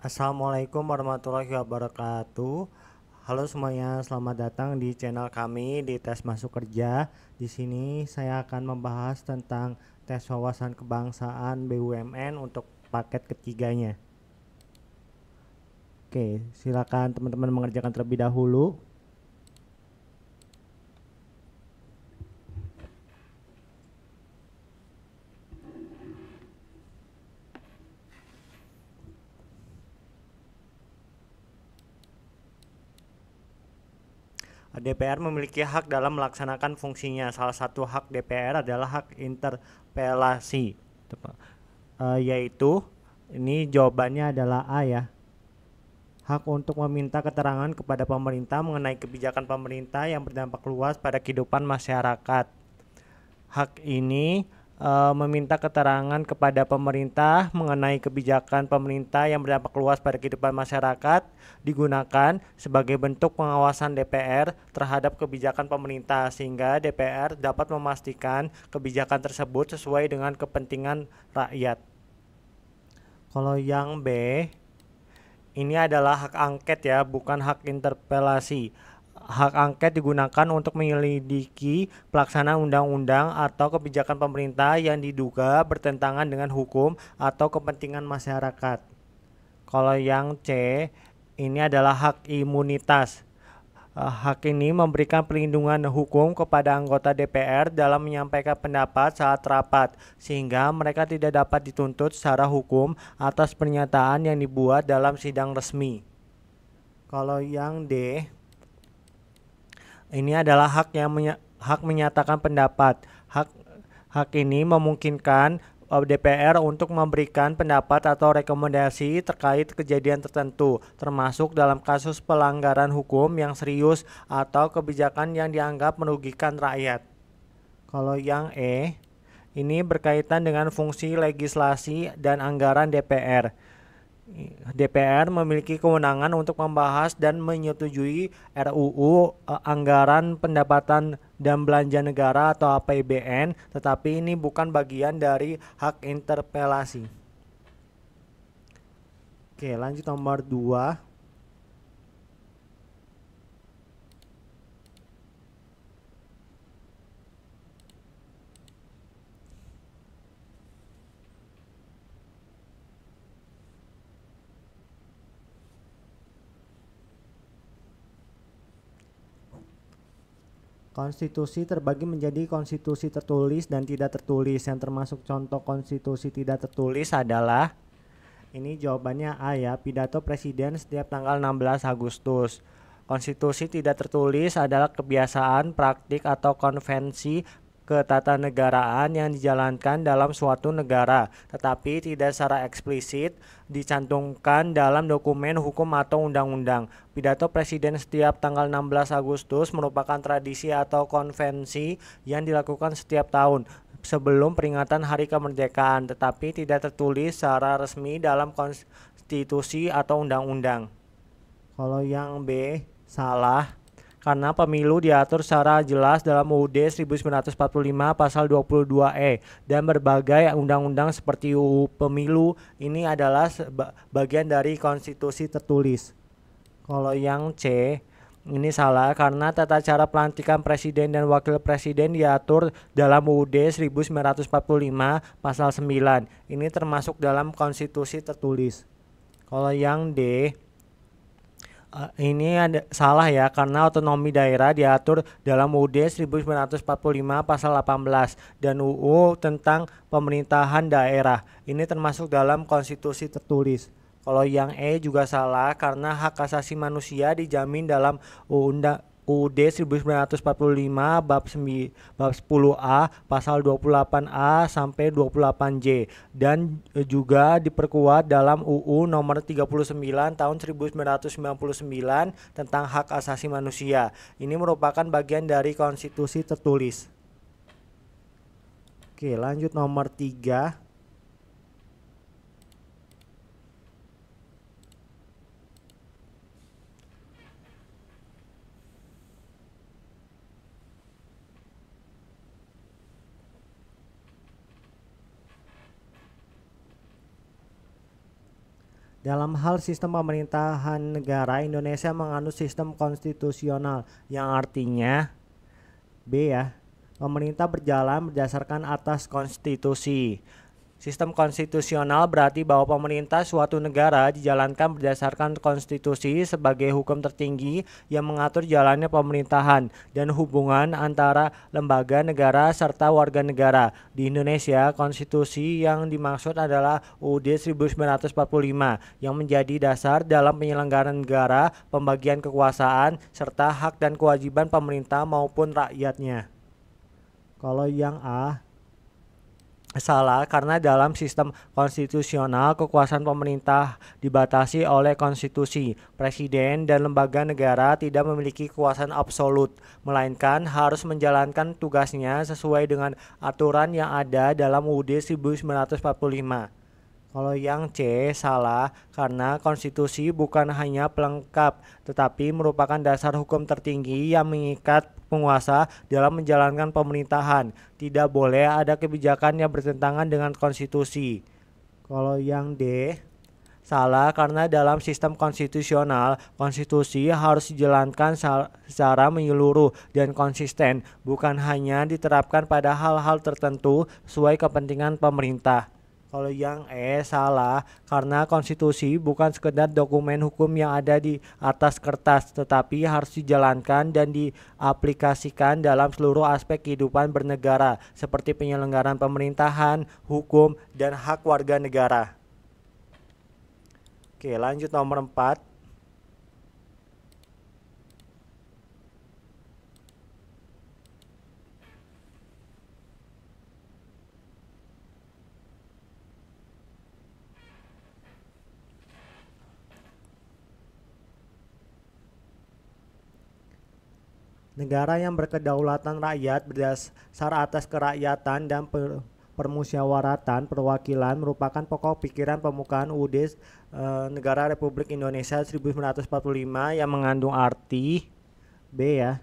Assalamualaikum warahmatullahi wabarakatuh. Halo semuanya, selamat datang di channel kami di Tes Masuk Kerja. Di sini saya akan membahas tentang tes wawasan kebangsaan BUMN untuk paket ketiganya. Oke, silakan teman-teman mengerjakan terlebih dahulu. DPR memiliki hak dalam melaksanakan fungsinya. Salah satu hak DPR adalah hak interpelasi. Yaitu ini jawabannya adalah A ya. Hak untuk meminta keterangan kepada pemerintah mengenai kebijakan pemerintah yang berdampak luas pada kehidupan masyarakat. Hak ini meminta keterangan kepada pemerintah mengenai kebijakan pemerintah yang berdampak luas pada kehidupan masyarakat digunakan sebagai bentuk pengawasan DPR terhadap kebijakan pemerintah sehingga DPR dapat memastikan kebijakan tersebut sesuai dengan kepentingan rakyat. Kalau yang B, ini adalah hak angket ya, bukan hak interpelasi. Hak angket digunakan untuk menyelidiki pelaksanaan undang-undang atau kebijakan pemerintah yang diduga bertentangan dengan hukum atau kepentingan masyarakat. Kalau yang C, ini adalah hak imunitas. Hak ini memberikan perlindungan hukum kepada anggota DPR dalam menyampaikan pendapat saat rapat, sehingga mereka tidak dapat dituntut secara hukum atas pernyataan yang dibuat dalam sidang resmi. Kalau yang D, ini adalah hak menyatakan pendapat. Hak ini memungkinkan DPR untuk memberikan pendapat atau rekomendasi terkait kejadian tertentu, termasuk dalam kasus pelanggaran hukum yang serius atau kebijakan yang dianggap merugikan rakyat. Kalau yang E, ini berkaitan dengan fungsi legislasi dan anggaran DPR. DPR memiliki kewenangan untuk membahas dan menyetujui RUU, anggaran pendapatan dan belanja negara atau APBN, tetapi ini bukan bagian dari hak interpelasi. Oke, lanjut nomor 2. Konstitusi terbagi menjadi konstitusi tertulis dan tidak tertulis. Yang termasuk contoh konstitusi tidak tertulis adalah, ini jawabannya A ya, pidato presiden setiap tanggal 16 Agustus. Konstitusi tidak tertulis adalah kebiasaan, praktik, atau konvensi ketatanegaraan yang dijalankan dalam suatu negara, tetapi tidak secara eksplisit dicantumkan dalam dokumen hukum atau undang-undang. Pidato presiden setiap tanggal 16 Agustus merupakan tradisi atau konvensi yang dilakukan setiap tahun sebelum peringatan Hari Kemerdekaan, tetapi tidak tertulis secara resmi dalam konstitusi atau undang-undang. Kalau yang B, salah, karena pemilu diatur secara jelas dalam UUD 1945 pasal 22E dan berbagai undang-undang seperti UU Pemilu ini adalah bagian dari konstitusi tertulis. Kalau yang C, ini salah karena tata cara pelantikan presiden dan wakil presiden diatur dalam UUD 1945 pasal 9. Ini termasuk dalam konstitusi tertulis. Kalau yang D, ini salah ya karena otonomi daerah diatur dalam UUD 1945 pasal 18 dan UU tentang pemerintahan daerah. Ini termasuk dalam konstitusi tertulis. Kalau yang E juga salah karena hak asasi manusia dijamin dalam UUD 1945 bab 10A pasal 28A sampai 28J dan juga diperkuat dalam UU nomor 39 tahun 1999 tentang hak asasi manusia. Ini merupakan bagian dari konstitusi tertulis. Oke, lanjut nomor 3. Dalam hal sistem pemerintahan negara, Indonesia menganut sistem konstitusional yang artinya B ya, pemerintah berjalan berdasarkan atas konstitusi. Sistem konstitusional berarti bahwa pemerintah suatu negara dijalankan berdasarkan konstitusi sebagai hukum tertinggi yang mengatur jalannya pemerintahan dan hubungan antara lembaga negara serta warga negara. Di Indonesia, konstitusi yang dimaksud adalah UUD 1945 yang menjadi dasar dalam penyelenggaraan negara, pembagian kekuasaan, serta hak dan kewajiban pemerintah maupun rakyatnya. Kalau yang A, salah, karena dalam sistem konstitusional kekuasaan pemerintah dibatasi oleh konstitusi. Presiden dan lembaga negara tidak memiliki kekuasaan absolut, melainkan harus menjalankan tugasnya sesuai dengan aturan yang ada dalam UUD 1945. Kalau yang C, salah, karena konstitusi bukan hanya pelengkap, tetapi merupakan dasar hukum tertinggi yang mengikat penguasa dalam menjalankan pemerintahan. Tidak boleh ada kebijakan yang bertentangan dengan konstitusi. Kalau yang D, salah, karena dalam sistem konstitusional, konstitusi harus dijalankan secara menyeluruh dan konsisten, bukan hanya diterapkan pada hal-hal tertentu sesuai kepentingan pemerintah. Kalau yang E, salah, karena konstitusi bukan sekedar dokumen hukum yang ada di atas kertas, tetapi harus dijalankan dan diaplikasikan dalam seluruh aspek kehidupan bernegara, seperti penyelenggaraan pemerintahan, hukum, dan hak warga negara. Oke, lanjut nomor 4. Negara yang berkedaulatan rakyat berdasar atas kerakyatan dan permusyawaratan perwakilan merupakan pokok pikiran pembukaan UUD Negara Republik Indonesia 1945 yang mengandung arti B ya.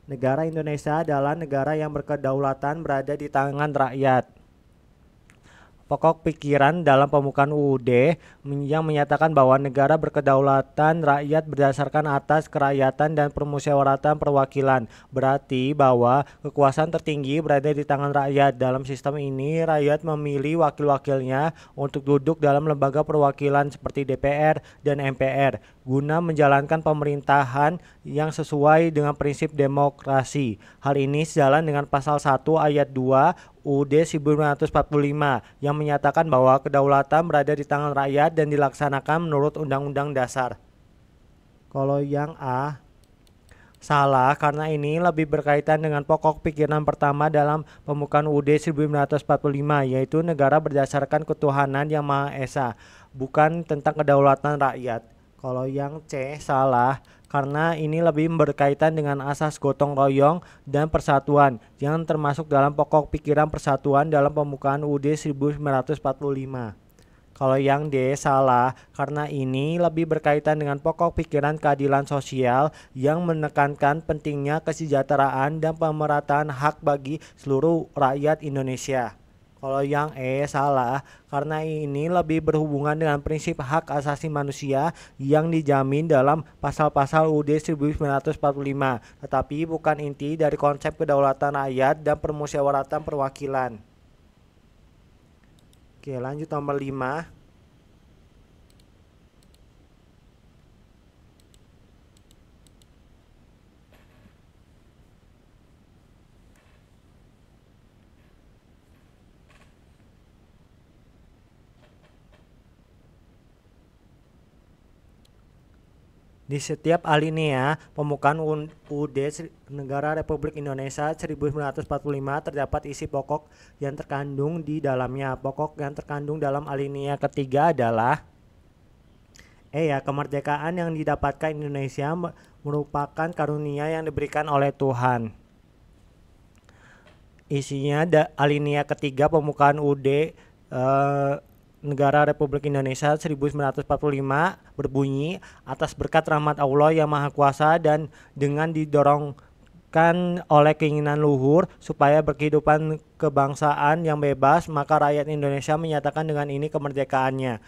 Negara Indonesia adalah negara yang berkedaulatan berada di tangan rakyat. Pokok pikiran dalam pembukaan UUD yang menyatakan bahwa negara berkedaulatan rakyat berdasarkan atas kerakyatan dan permusyawaratan perwakilan. Berarti bahwa kekuasaan tertinggi berada di tangan rakyat. Dalam sistem ini, rakyat memilih wakil-wakilnya untuk duduk dalam lembaga perwakilan seperti DPR dan MPR guna menjalankan pemerintahan yang sesuai dengan prinsip demokrasi. Hal ini sejalan dengan pasal 1 ayat 2 UUD 1945 yang menyatakan bahwa kedaulatan berada di tangan rakyat dan dilaksanakan menurut Undang-Undang Dasar. Kalau yang A, salah, karena ini lebih berkaitan dengan pokok pikiran pertama dalam pembukaan UUD 1945, yaitu negara berdasarkan ketuhanan yang Maha Esa, bukan tentang kedaulatan rakyat. Kalau yang C, salah, karena ini lebih berkaitan dengan asas gotong royong dan persatuan yang termasuk dalam pokok pikiran persatuan dalam pembukaan UUD 1945. Kalau yang D, salah, karena ini lebih berkaitan dengan pokok pikiran keadilan sosial yang menekankan pentingnya kesejahteraan dan pemerataan hak bagi seluruh rakyat Indonesia. Kalau yang E, salah, karena ini lebih berhubungan dengan prinsip hak asasi manusia yang dijamin dalam pasal-pasal UUD 1945, tetapi bukan inti dari konsep kedaulatan rakyat dan permusyawaratan perwakilan. Oke, lanjut nomor 5. Di setiap alinea pembukaan UUD Negara Republik Indonesia 1945 terdapat isi pokok yang terkandung di dalamnya. Pokok yang terkandung dalam alinea ketiga adalah kemerdekaan yang didapatkan Indonesia merupakan karunia yang diberikan oleh Tuhan. Isinya alinea ketiga pembukaan UUD Negara Republik Indonesia 1945 berbunyi, atas berkat rahmat Allah yang Maha Kuasa dan dengan didorong oleh keinginan luhur supaya berkehidupan kebangsaan yang bebas, maka rakyat Indonesia menyatakan dengan ini kemerdekaannya.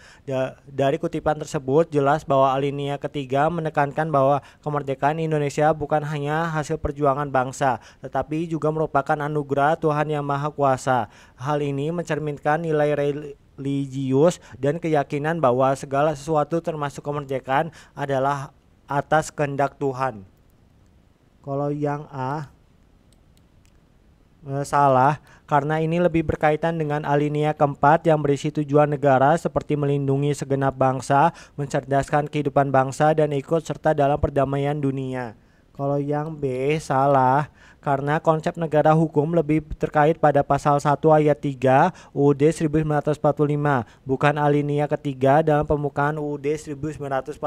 Dari kutipan tersebut jelas bahwa alinea ketiga menekankan bahwa kemerdekaan Indonesia bukan hanya hasil perjuangan bangsa, tetapi juga merupakan anugerah Tuhan Yang Maha Kuasa. Hal ini mencerminkan nilai religius dan keyakinan bahwa segala sesuatu termasuk kemerdekaan adalah atas kehendak Tuhan. Kalau yang A salah, karena ini lebih berkaitan dengan alinea keempat yang berisi tujuan negara seperti melindungi segenap bangsa, mencerdaskan kehidupan bangsa, dan ikut serta dalam perdamaian dunia. Kalau yang B salah, karena konsep negara hukum lebih terkait pada pasal 1 ayat 3 UUD 1945, bukan alinea ketiga dalam pembukaan UUD 1945.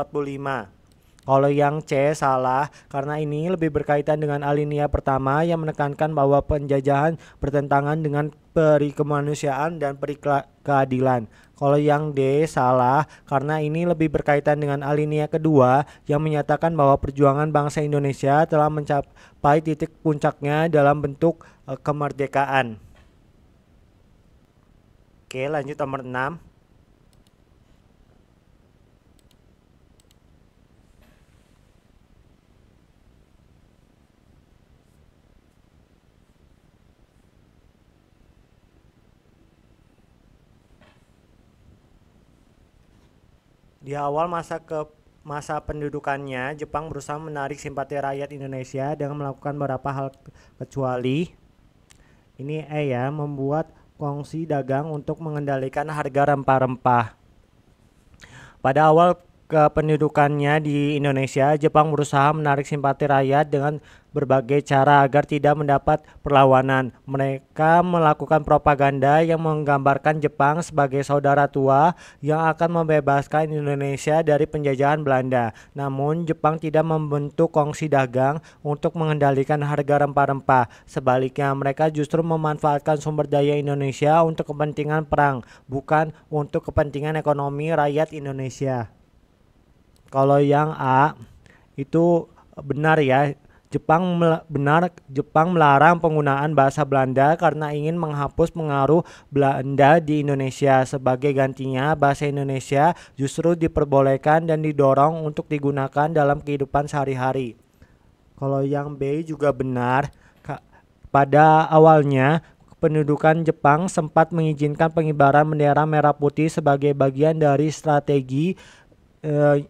Kalau yang C salah, karena ini lebih berkaitan dengan alinea pertama yang menekankan bahwa penjajahan bertentangan dengan peri kemanusiaan dan peri keadilan. Kalau yang D salah, karena ini lebih berkaitan dengan alinea kedua yang menyatakan bahwa perjuangan bangsa Indonesia telah mencapai titik puncaknya dalam bentuk kemerdekaan. Oke, lanjut nomor 6. Di awal masa pendudukannya, Jepang berusaha menarik simpati rakyat Indonesia dengan melakukan beberapa hal kecuali ini ya, membuat kongsi dagang untuk mengendalikan harga rempah-rempah. Pada awal kependudukannya di Indonesia, Jepang berusaha menarik simpati rakyat dengan berbagai cara agar tidak mendapat perlawanan. Mereka melakukan propaganda yang menggambarkan Jepang sebagai saudara tua yang akan membebaskan Indonesia dari penjajahan Belanda. Namun, Jepang tidak membentuk kongsi dagang untuk mengendalikan harga rempah-rempah. Sebaliknya, mereka justru memanfaatkan sumber daya Indonesia untuk kepentingan perang, bukan untuk kepentingan ekonomi rakyat Indonesia. Kalau yang A itu benar ya. Jepang melarang penggunaan bahasa Belanda karena ingin menghapus pengaruh Belanda di Indonesia. Sebagai gantinya, bahasa Indonesia justru diperbolehkan dan didorong untuk digunakan dalam kehidupan sehari-hari. Kalau yang B juga benar. Pada awalnya, pendudukan Jepang sempat mengizinkan pengibaran bendera merah putih sebagai bagian dari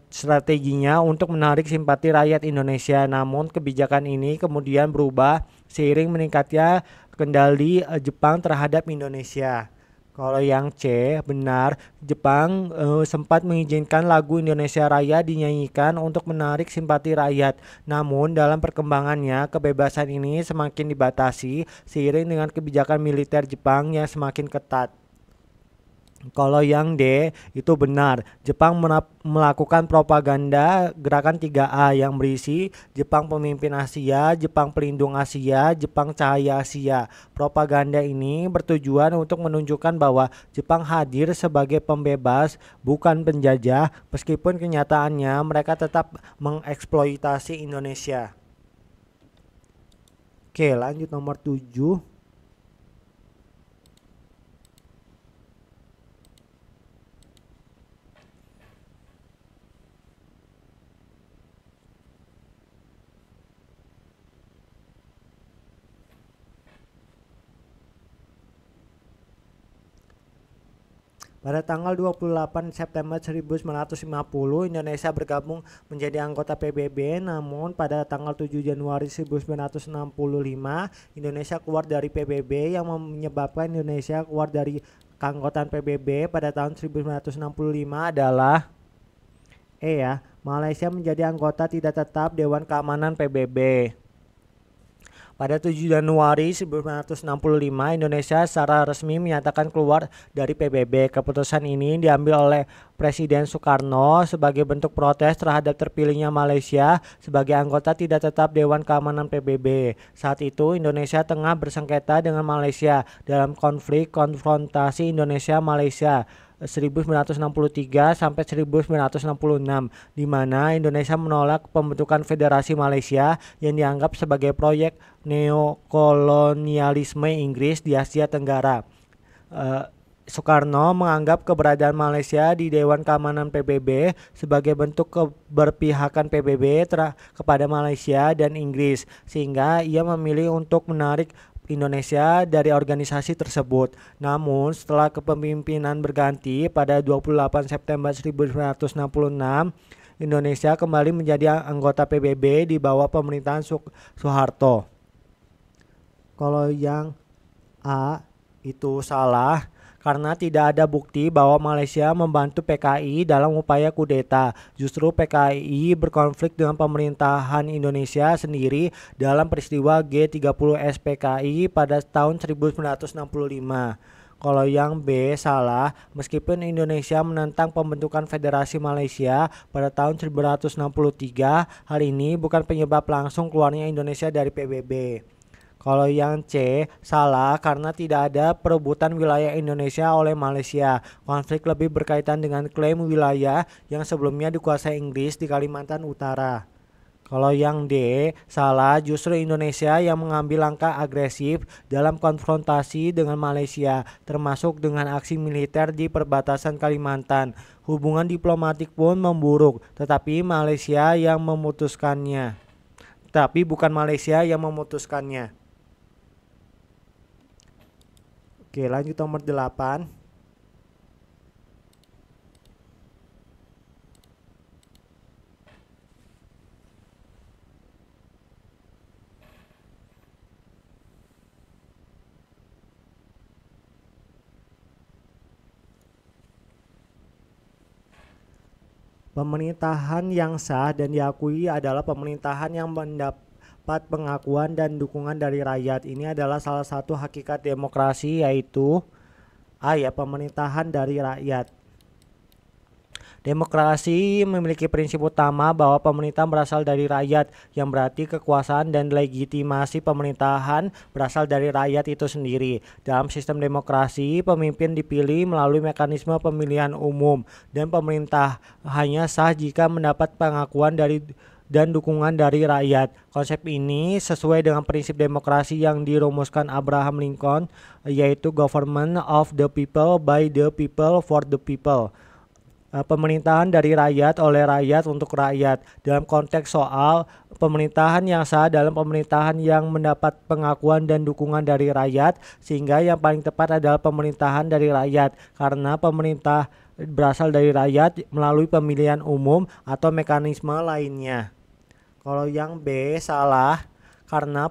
strateginya untuk menarik simpati rakyat Indonesia. Namun kebijakan ini kemudian berubah seiring meningkatnya kendali Jepang terhadap Indonesia. Kalau yang C benar, Jepang sempat mengizinkan lagu Indonesia Raya dinyanyikan untuk menarik simpati rakyat. Namun dalam perkembangannya, kebebasan ini semakin dibatasi seiring dengan kebijakan militer Jepang yang semakin ketat. Kalau yang D itu benar, Jepang melakukan propaganda gerakan 3A yang berisi Jepang Pemimpin Asia, Jepang Pelindung Asia, Jepang Cahaya Asia. Propaganda ini bertujuan untuk menunjukkan bahwa Jepang hadir sebagai pembebas, bukan penjajah, meskipun kenyataannya mereka tetap mengeksploitasi Indonesia. Oke, lanjut nomor 7. Pada tanggal 28 September 1950, Indonesia bergabung menjadi anggota PBB, namun pada tanggal 7 Januari 1965, Indonesia keluar dari PBB yang menyebabkan Indonesia keluar dari keanggotaan PBB pada tahun 1965 adalah Malaysia menjadi anggota tidak tetap Dewan Keamanan PBB. Pada 7 Januari 1965, Indonesia secara resmi menyatakan keluar dari PBB. Keputusan ini diambil oleh Presiden Soekarno sebagai bentuk protes terhadap terpilihnya Malaysia sebagai anggota tidak tetap Dewan Keamanan PBB. Saat itu, Indonesia tengah bersengketa dengan Malaysia dalam konflik konfrontasi Indonesia-Malaysia. 1963 sampai 1966, di mana Indonesia menolak pembentukan Federasi Malaysia yang dianggap sebagai proyek neokolonialisme Inggris di Asia Tenggara. Soekarno menganggap keberadaan Malaysia di Dewan Keamanan PBB sebagai bentuk keberpihakan PBB kepada Malaysia dan Inggris, sehingga ia memilih untuk menarik Indonesia dari organisasi tersebut. Namun, setelah kepemimpinan berganti pada 28 September 1966, Indonesia kembali menjadi anggota PBB di bawah pemerintahan Soeharto. Kalau yang A itu salah, karena tidak ada bukti bahwa Malaysia membantu PKI dalam upaya kudeta. Justru PKI berkonflik dengan pemerintahan Indonesia sendiri dalam peristiwa G30S PKI pada tahun 1965. Kalau yang B salah, meskipun Indonesia menentang pembentukan Federasi Malaysia pada tahun 1963, hal ini bukan penyebab langsung keluarnya Indonesia dari PBB. Kalau yang C salah karena tidak ada perebutan wilayah Indonesia oleh Malaysia. Konflik lebih berkaitan dengan klaim wilayah yang sebelumnya dikuasai Inggris di Kalimantan Utara. Kalau yang D salah, justru Indonesia yang mengambil langkah agresif dalam konfrontasi dengan Malaysia, termasuk dengan aksi militer di perbatasan Kalimantan. Hubungan diplomatik pun memburuk, tetapi Malaysia yang memutuskannya. Tapi bukan Malaysia yang memutuskannya. Oke, lanjut nomor 8. Pemerintahan yang sah dan diakui adalah pemerintahan yang mendapat pengakuan dan dukungan dari rakyat. Ini adalah salah satu hakikat demokrasi, yaitu A ya, pemerintahan dari rakyat. Demokrasi memiliki prinsip utama bahwa pemerintah berasal dari rakyat, yang berarti kekuasaan dan legitimasi pemerintahan berasal dari rakyat itu sendiri. Dalam sistem demokrasi, pemimpin dipilih melalui mekanisme pemilihan umum, dan pemerintah hanya sah jika mendapat pengakuan dari dan dukungan dari rakyat. Konsep ini sesuai dengan prinsip demokrasi yang dirumuskan Abraham Lincoln, yaitu government of the people, by the people, for the people. Pemerintahan dari rakyat, oleh rakyat, untuk rakyat. Dalam konteks soal pemerintahan yang sah dalam pemerintahan yang mendapat pengakuan dan dukungan dari rakyat, sehingga yang paling tepat adalah pemerintahan dari rakyat, karena pemerintah berasal dari rakyat melalui pemilihan umum atau mekanisme lainnya. Kalau yang B salah, karena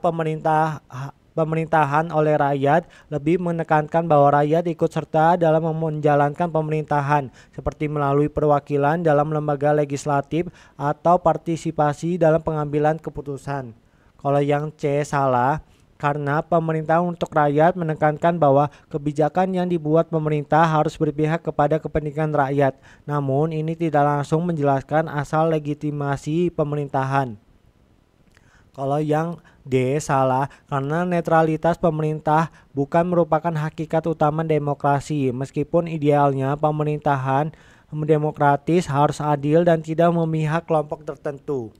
pemerintahan oleh rakyat lebih menekankan bahwa rakyat ikut serta dalam menjalankan pemerintahan, seperti melalui perwakilan dalam lembaga legislatif atau partisipasi dalam pengambilan keputusan. Kalau yang C salah, karena pemerintah untuk rakyat menekankan bahwa kebijakan yang dibuat pemerintah harus berpihak kepada kepentingan rakyat. Namun ini tidak langsung menjelaskan asal legitimasi pemerintahan. Kalau yang D salah, karena netralitas pemerintah bukan merupakan hakikat utama demokrasi. Meskipun idealnya pemerintahan demokratis harus adil dan tidak memihak kelompok tertentu.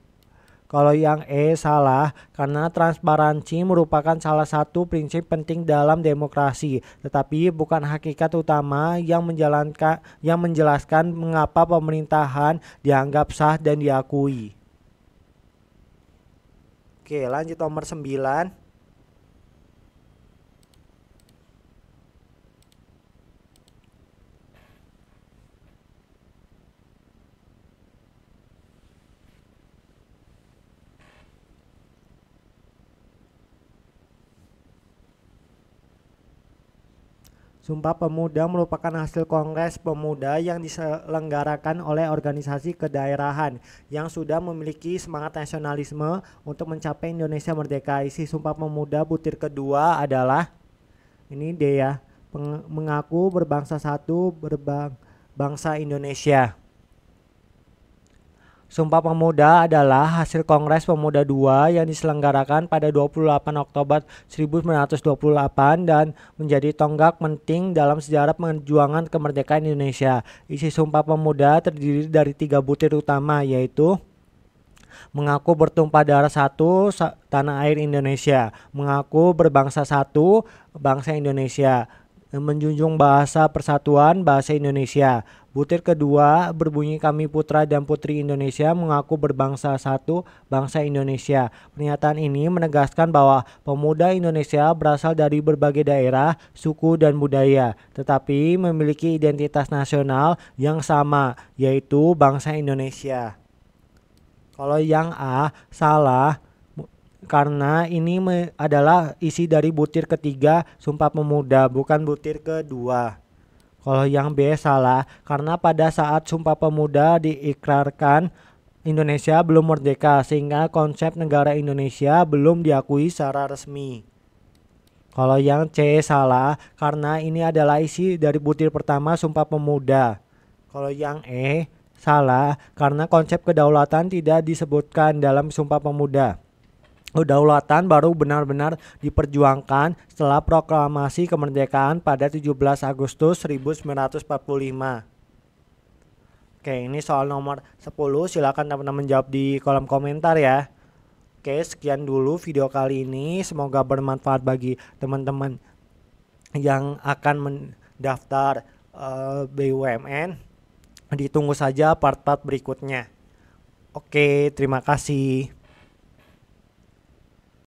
Kalau yang E salah, karena transparansi merupakan salah satu prinsip penting dalam demokrasi, tetapi bukan hakikat utama yang menjelaskan mengapa pemerintahan dianggap sah dan diakui. Oke, lanjut nomor 9. Sumpah Pemuda merupakan hasil Kongres Pemuda yang diselenggarakan oleh organisasi kedaerahan yang sudah memiliki semangat nasionalisme untuk mencapai Indonesia merdeka. Isi Sumpah Pemuda butir kedua adalah, ini D ya, mengaku berbangsa satu, berbangsa Indonesia. Sumpah Pemuda adalah hasil Kongres Pemuda II yang diselenggarakan pada 28 Oktober 1928 dan menjadi tonggak penting dalam sejarah perjuangan kemerdekaan Indonesia. Isi Sumpah Pemuda terdiri dari 3 butir utama, yaitu mengaku bertumpah darah satu tanah air Indonesia, mengaku berbangsa satu bangsa Indonesia, menjunjung bahasa persatuan bahasa Indonesia. Butir kedua berbunyi kami putra dan putri Indonesia mengaku berbangsa satu bangsa Indonesia. Pernyataan ini menegaskan bahwa pemuda Indonesia berasal dari berbagai daerah, suku dan budaya, tetapi memiliki identitas nasional yang sama, yaitu bangsa Indonesia. Kalau yang A salah karena ini adalah isi dari butir ketiga Sumpah Pemuda, bukan butir kedua. Kalau yang B salah karena pada saat Sumpah Pemuda diikrarkan Indonesia belum merdeka sehingga konsep negara Indonesia belum diakui secara resmi. Kalau yang C salah karena ini adalah isi dari butir pertama Sumpah Pemuda. Kalau yang E salah karena konsep kedaulatan tidak disebutkan dalam Sumpah Pemuda. Kedaulatan baru benar-benar diperjuangkan setelah proklamasi kemerdekaan pada 17 Agustus 1945. Oke, ini soal nomor 10. Silakan teman-teman jawab di kolom komentar ya. Oke, sekian dulu video kali ini. Semoga bermanfaat bagi teman-teman yang akan mendaftar BUMN. Ditunggu saja part-part berikutnya. Oke, terima kasih.